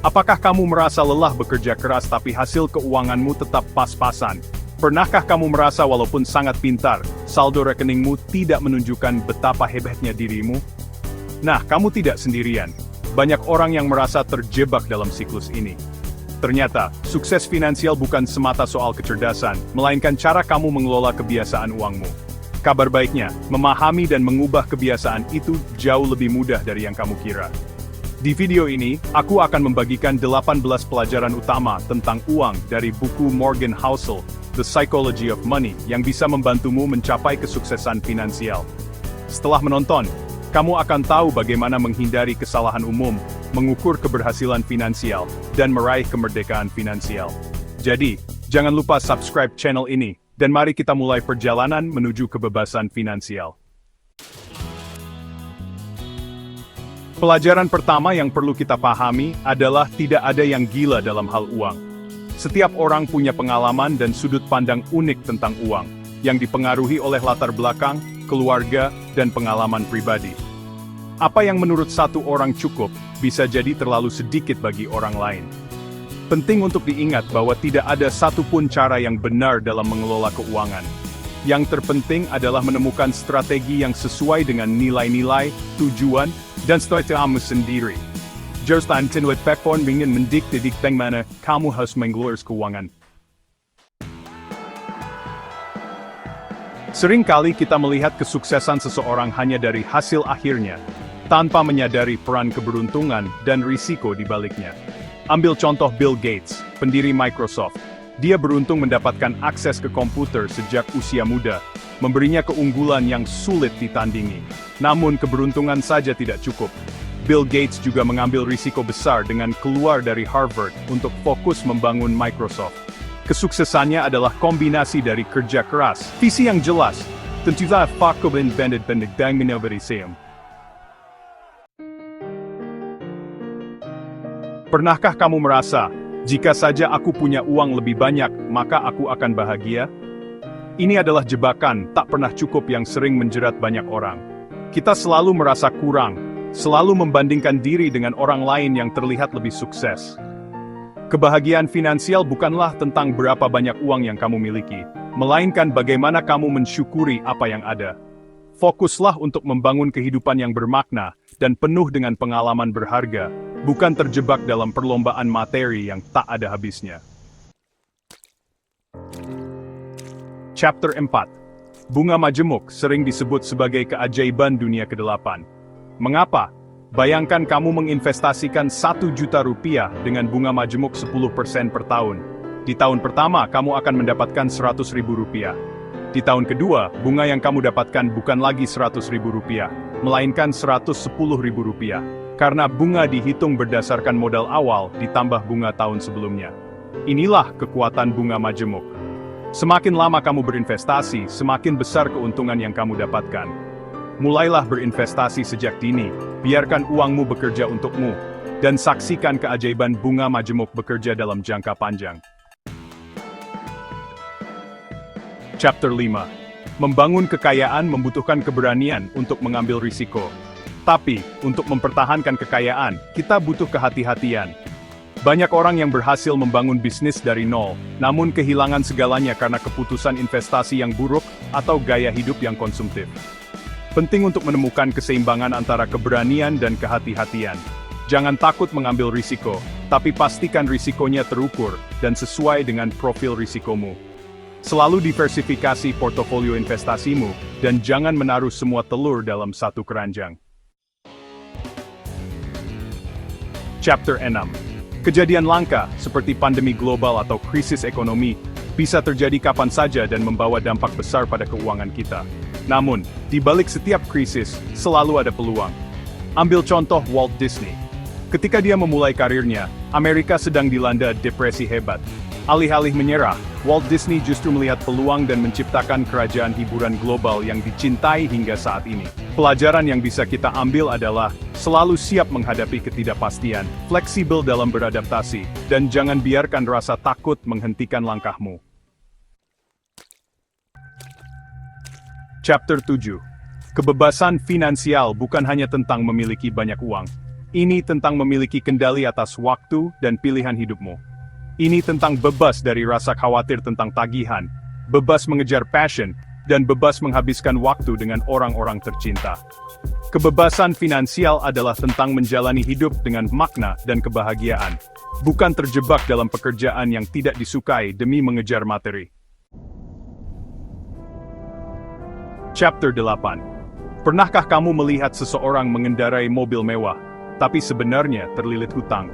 Apakah kamu merasa lelah bekerja keras tapi hasil keuanganmu tetap pas-pasan? Pernahkah kamu merasa walaupun sangat pintar, saldo rekeningmu tidak menunjukkan betapa hebatnya dirimu? Nah, kamu tidak sendirian. Banyak orang yang merasa terjebak dalam siklus ini. Ternyata, sukses finansial bukan semata soal kecerdasan, melainkan cara kamu mengelola kebiasaan uangmu. Kabar baiknya, memahami dan mengubah kebiasaan itu jauh lebih mudah dari yang kamu kira. Di video ini, aku akan membagikan 18 pelajaran utama tentang uang dari buku Morgan Housel, The Psychology of Money, yang bisa membantumu mencapai kesuksesan finansial. Setelah menonton, kamu akan tahu bagaimana menghindari kesalahan umum, mengukur keberhasilan finansial, dan meraih kemerdekaan finansial. Jadi, jangan lupa subscribe channel ini, dan mari kita mulai perjalanan menuju kebebasan finansial. Pelajaran pertama yang perlu kita pahami adalah tidak ada yang gila dalam hal uang. Setiap orang punya pengalaman dan sudut pandang unik tentang uang, yang dipengaruhi oleh latar belakang, keluarga, dan pengalaman pribadi. Apa yang menurut satu orang cukup, bisa jadi terlalu sedikit bagi orang lain. Penting untuk diingat bahwa tidak ada satupun cara yang benar dalam mengelola keuangan. Yang terpenting adalah menemukan strategi yang sesuai dengan nilai-nilai, tujuan, dan strategi kamu sendiri. Jangan tinwet pekpon ingin mendikte mana kamu harus mengelola keuangan. Seringkali kita melihat kesuksesan seseorang hanya dari hasil akhirnya, tanpa menyadari peran keberuntungan dan risiko di baliknya. Ambil contoh Bill Gates, pendiri Microsoft. Dia beruntung mendapatkan akses ke komputer sejak usia muda, memberinya keunggulan yang sulit ditandingi. Namun keberuntungan saja tidak cukup. Bill Gates juga mengambil risiko besar dengan keluar dari Harvard untuk fokus membangun Microsoft. Kesuksesannya adalah kombinasi dari kerja keras, visi yang jelas, dan juga faktor invented dan inovasi. Pernahkah kamu merasa, jika saja aku punya uang lebih banyak, maka aku akan bahagia? Ini adalah jebakan tak pernah cukup yang sering menjerat banyak orang. Kita selalu merasa kurang, selalu membandingkan diri dengan orang lain yang terlihat lebih sukses. Kebahagiaan finansial bukanlah tentang berapa banyak uang yang kamu miliki, melainkan bagaimana kamu mensyukuri apa yang ada. Fokuslah untuk membangun kehidupan yang bermakna dan penuh dengan pengalaman berharga, bukan terjebak dalam perlombaan materi yang tak ada habisnya. Chapter 4. Bunga majemuk sering disebut sebagai keajaiban dunia ke-8. Mengapa? Bayangkan kamu menginvestasikan 1 juta rupiah dengan bunga majemuk 10% per tahun. Di tahun pertama, kamu akan mendapatkan 100 ribu rupiah. Di tahun kedua, bunga yang kamu dapatkan bukan lagi 100 ribu rupiah, melainkan 110 ribu rupiah. Karena bunga dihitung berdasarkan modal awal ditambah bunga tahun sebelumnya. Inilah kekuatan bunga majemuk. Semakin lama kamu berinvestasi, semakin besar keuntungan yang kamu dapatkan. Mulailah berinvestasi sejak dini, biarkan uangmu bekerja untukmu, dan saksikan keajaiban bunga majemuk bekerja dalam jangka panjang. Chapter 5. Membangun kekayaan membutuhkan keberanian untuk mengambil risiko. Tapi, untuk mempertahankan kekayaan, kita butuh kehati-hatian. Banyak orang yang berhasil membangun bisnis dari nol, namun kehilangan segalanya karena keputusan investasi yang buruk atau gaya hidup yang konsumtif. Penting untuk menemukan keseimbangan antara keberanian dan kehati-hatian. Jangan takut mengambil risiko, tapi pastikan risikonya terukur dan sesuai dengan profil risikomu. Selalu diversifikasi portofolio investasimu, dan jangan menaruh semua telur dalam satu keranjang. Chapter 6. Kejadian langka, seperti pandemi global atau krisis ekonomi, bisa terjadi kapan saja dan membawa dampak besar pada keuangan kita. Namun, di balik setiap krisis, selalu ada peluang. Ambil contoh Walt Disney. Ketika dia memulai karirnya, Amerika sedang dilanda depresi hebat. Alih-alih menyerah, Walt Disney justru melihat peluang dan menciptakan kerajaan hiburan global yang dicintai hingga saat ini. Pelajaran yang bisa kita ambil adalah, selalu siap menghadapi ketidakpastian, fleksibel dalam beradaptasi, dan jangan biarkan rasa takut menghentikan langkahmu. Chapter 7. Kebebasan finansial bukan hanya tentang memiliki banyak uang, Ini tentang memiliki kendali atas waktu dan pilihan hidupmu. Ini tentang bebas dari rasa khawatir tentang tagihan, bebas mengejar passion, dan bebas menghabiskan waktu dengan orang-orang tercinta. Kebebasan finansial adalah tentang menjalani hidup dengan makna dan kebahagiaan, bukan terjebak dalam pekerjaan yang tidak disukai demi mengejar materi. Chapter 8. Pernahkah kamu melihat seseorang mengendarai mobil mewah, tapi sebenarnya terlilit hutang?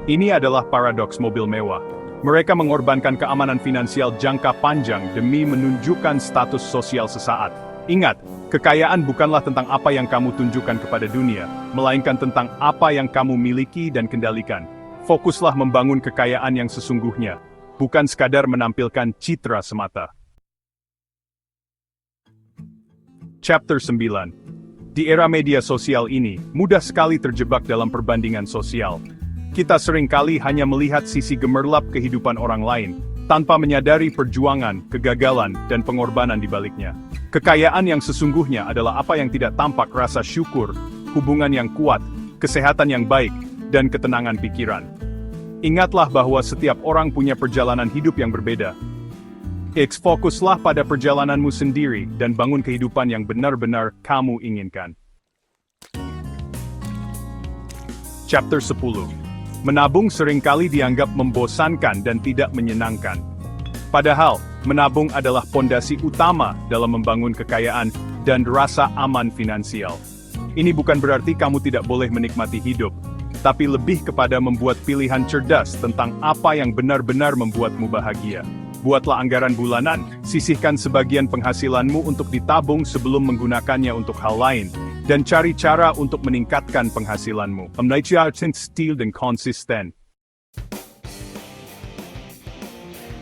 Ini adalah paradoks mobil mewah. Mereka mengorbankan keamanan finansial jangka panjang demi menunjukkan status sosial sesaat. Ingat, kekayaan bukanlah tentang apa yang kamu tunjukkan kepada dunia, melainkan tentang apa yang kamu miliki dan kendalikan. Fokuslah membangun kekayaan yang sesungguhnya, bukan sekadar menampilkan citra semata. Chapter 9. Di era media sosial ini, mudah sekali terjebak dalam perbandingan sosial. Kita seringkali hanya melihat sisi gemerlap kehidupan orang lain, tanpa menyadari perjuangan, kegagalan, dan pengorbanan di baliknya. Kekayaan yang sesungguhnya adalah apa yang tidak tampak: rasa syukur, hubungan yang kuat, kesehatan yang baik, dan ketenangan pikiran. Ingatlah bahwa setiap orang punya perjalanan hidup yang berbeda. Fokuslah pada perjalananmu sendiri dan bangun kehidupan yang benar-benar kamu inginkan. Chapter 10. Menabung seringkali dianggap membosankan dan tidak menyenangkan. Padahal, menabung adalah pondasi utama dalam membangun kekayaan dan rasa aman finansial. Ini bukan berarti kamu tidak boleh menikmati hidup, tapi lebih kepada membuat pilihan cerdas tentang apa yang benar-benar membuatmu bahagia. Buatlah anggaran bulanan, sisihkan sebagian penghasilanmu untuk ditabung sebelum menggunakannya untuk hal lain, dan cari cara untuk meningkatkan penghasilanmu. Still dan konsisten.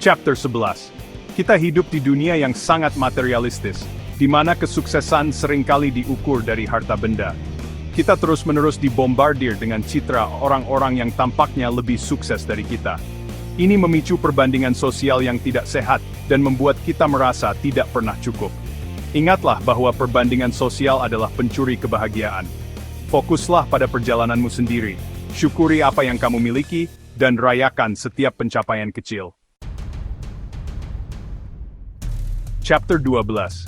Chapter 11. Kita hidup di dunia yang sangat materialistis, di mana kesuksesan seringkali diukur dari harta benda. Kita terus-menerus dibombardir dengan citra orang-orang yang tampaknya lebih sukses dari kita. Ini memicu perbandingan sosial yang tidak sehat dan membuat kita merasa tidak pernah cukup. Ingatlah bahwa perbandingan sosial adalah pencuri kebahagiaan. Fokuslah pada perjalananmu sendiri, syukuri apa yang kamu miliki, dan rayakan setiap pencapaian kecil. Chapter 12.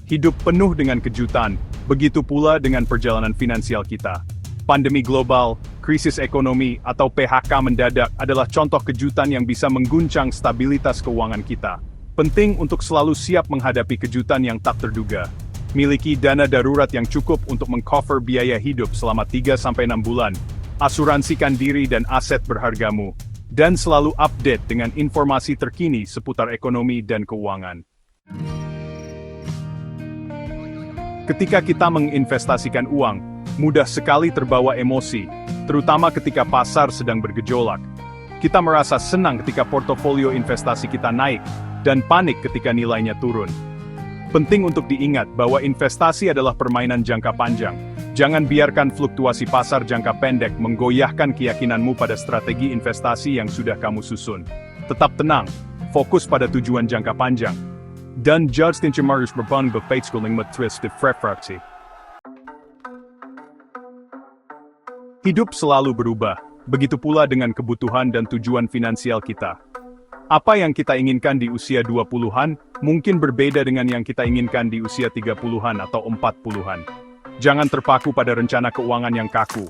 Hidup penuh dengan kejutan, begitu pula dengan perjalanan finansial kita. Pandemi global, krisis ekonomi, atau PHK mendadak adalah contoh kejutan yang bisa mengguncang stabilitas keuangan kita. Penting untuk selalu siap menghadapi kejutan yang tak terduga. Miliki dana darurat yang cukup untuk mengcover biaya hidup selama 3-6 bulan. Asuransikan diri dan aset berhargamu. Dan selalu update dengan informasi terkini seputar ekonomi dan keuangan. Ketika kita menginvestasikan uang, mudah sekali terbawa emosi, terutama ketika pasar sedang bergejolak. Kita merasa senang ketika portofolio investasi kita naik, dan panik ketika nilainya turun. Penting untuk diingat bahwa investasi adalah permainan jangka panjang. Jangan biarkan fluktuasi pasar jangka pendek menggoyahkan keyakinanmu pada strategi investasi yang sudah kamu susun. Tetap tenang, fokus pada tujuan jangka panjang. Dan judge tinjemarius berbang befeitskuling matris de frefraksi. Hidup selalu berubah, begitu pula dengan kebutuhan dan tujuan finansial kita. Apa yang kita inginkan di usia 20-an, mungkin berbeda dengan yang kita inginkan di usia 30-an atau 40-an. Jangan terpaku pada rencana keuangan yang kaku.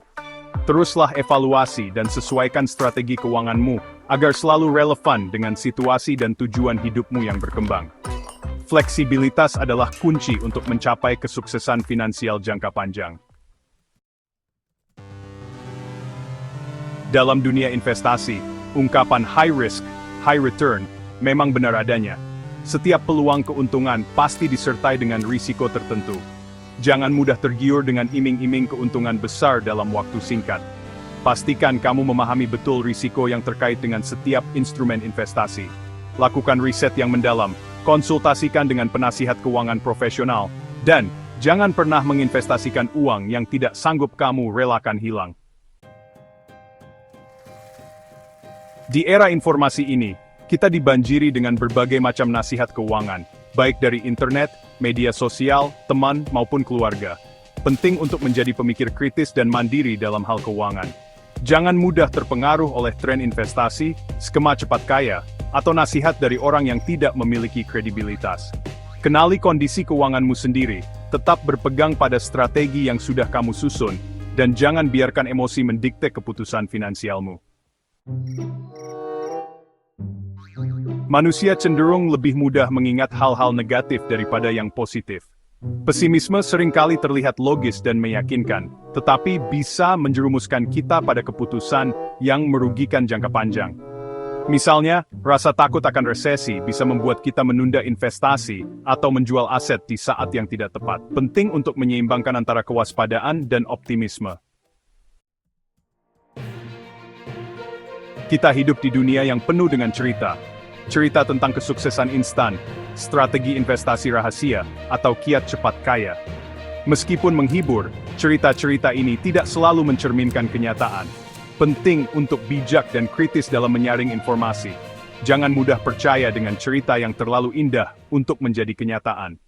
Teruslah evaluasi dan sesuaikan strategi keuanganmu, agar selalu relevan dengan situasi dan tujuan hidupmu yang berkembang. Fleksibilitas adalah kunci untuk mencapai kesuksesan finansial jangka panjang. Dalam dunia investasi, ungkapan high risk, high return memang benar adanya. Setiap peluang keuntungan pasti disertai dengan risiko tertentu. Jangan mudah tergiur dengan iming-iming keuntungan besar dalam waktu singkat. Pastikan kamu memahami betul risiko yang terkait dengan setiap instrumen investasi. Lakukan riset yang mendalam, konsultasikan dengan penasihat keuangan profesional, dan jangan pernah menginvestasikan uang yang tidak sanggup kamu relakan hilang. Di era informasi ini, kita dibanjiri dengan berbagai macam nasihat keuangan, baik dari internet, media sosial, teman, maupun keluarga. Penting untuk menjadi pemikir kritis dan mandiri dalam hal keuangan. Jangan mudah terpengaruh oleh tren investasi, skema cepat kaya, atau nasihat dari orang yang tidak memiliki kredibilitas. Kenali kondisi keuanganmu sendiri, tetap berpegang pada strategi yang sudah kamu susun, dan jangan biarkan emosi mendikte keputusan finansialmu. Manusia cenderung lebih mudah mengingat hal-hal negatif daripada yang positif. Pesimisme seringkali terlihat logis dan meyakinkan, tetapi bisa menjerumuskan kita pada keputusan yang merugikan jangka panjang. Misalnya, rasa takut akan resesi bisa membuat kita menunda investasi atau menjual aset di saat yang tidak tepat. Penting untuk menyeimbangkan antara kewaspadaan dan optimisme. Kita hidup di dunia yang penuh dengan cerita. Cerita tentang kesuksesan instan, strategi investasi rahasia, atau kiat cepat kaya. Meskipun menghibur, cerita-cerita ini tidak selalu mencerminkan kenyataan. Penting untuk bijak dan kritis dalam menyaring informasi. Jangan mudah percaya dengan cerita yang terlalu indah untuk menjadi kenyataan.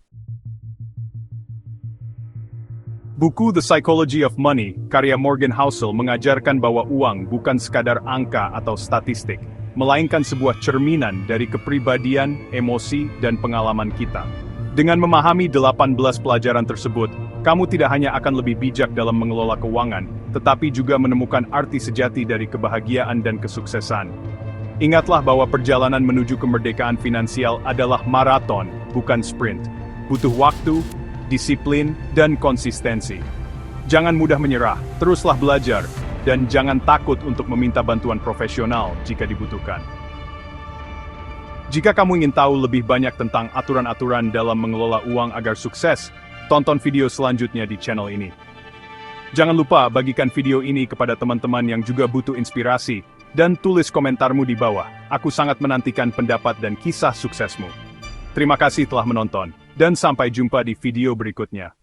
Buku The Psychology of Money, karya Morgan Housel mengajarkan bahwa uang bukan sekadar angka atau statistik, melainkan sebuah cerminan dari kepribadian, emosi, dan pengalaman kita. Dengan memahami 18 pelajaran tersebut, kamu tidak hanya akan lebih bijak dalam mengelola keuangan, tetapi juga menemukan arti sejati dari kebahagiaan dan kesuksesan. Ingatlah bahwa perjalanan menuju kemerdekaan finansial adalah maraton, bukan sprint. Butuh waktu, disiplin, dan konsistensi. Jangan mudah menyerah, teruslah belajar, dan jangan takut untuk meminta bantuan profesional jika dibutuhkan. Jika kamu ingin tahu lebih banyak tentang aturan-aturan dalam mengelola uang agar sukses, tonton video selanjutnya di channel ini. Jangan lupa bagikan video ini kepada teman-teman yang juga butuh inspirasi, dan tulis komentarmu di bawah. Aku sangat menantikan pendapat dan kisah suksesmu. Terima kasih telah menonton, dan sampai jumpa di video berikutnya.